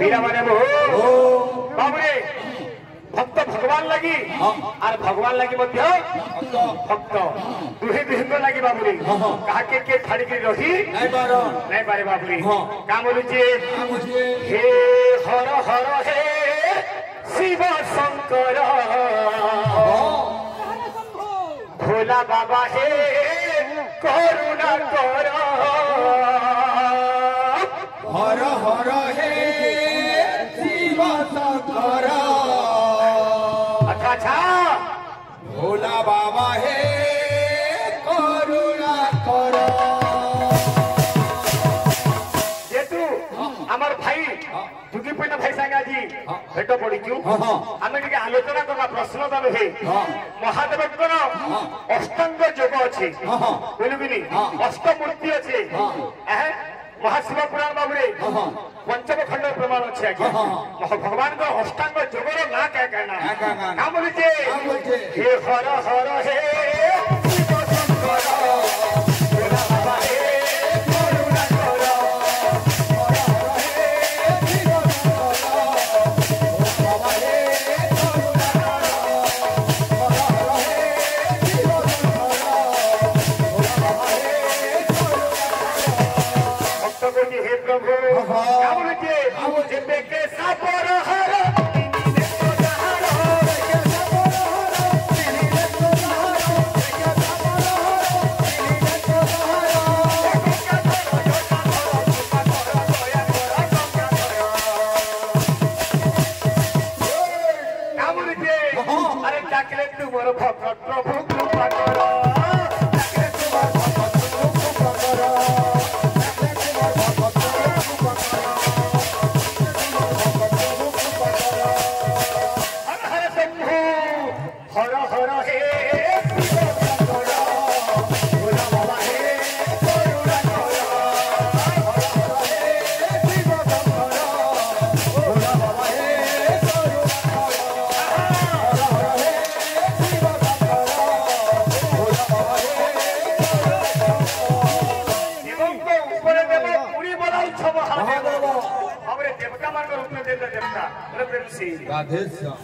वीरा माने बाबुरे भक्त भगवान लगी और भगवान लगी मध्य भक्त दुहे दुहे को लगी बाबुरे कहा के छाड़ी के रही नहीं पारे बाबुरे का बोलुचे हे हर हर हे शिव शंकर भोला बाबा हे करुणा कर हर हर हे शिव शंकर अच्छा भोला बाबा हे करुणा कर जेतु आमर भाई दुगी पइना भाई संगे आज भेट पड़ीचु आमे टिके आलोचना करबा प्रश्न दल हे महादेवकर अष्टांग योग अछि बोलबिनी अष्टमूर्ति अछि महाशिव पुराण बाबुरे पंचम खंड प्रमाण अच्छे भगवान को अष्टांग जोगर ना क्या कहना क्या बोलते हे हर हर हे शिव शंकर भोला बाबा हे करुणा कर हे प्रभु क्या बोलते जेबे के सापर हर क्या बोलते अरे डाकले तू मोर भक्त प्रभु कृपा कर हर हर हे शिव शंकर भोला बाबा हे करुणा कर हर हर हे शिव शंकर भोला बाबा हे करुणा कर हर हर हे शिव शंकर भोला बाबा हे शिवं को ऊपर देव पुरी बोलाउ छ महादेव हमरे देवता मान को रूप में देता देवता बोले प्रेम से राधे श्याम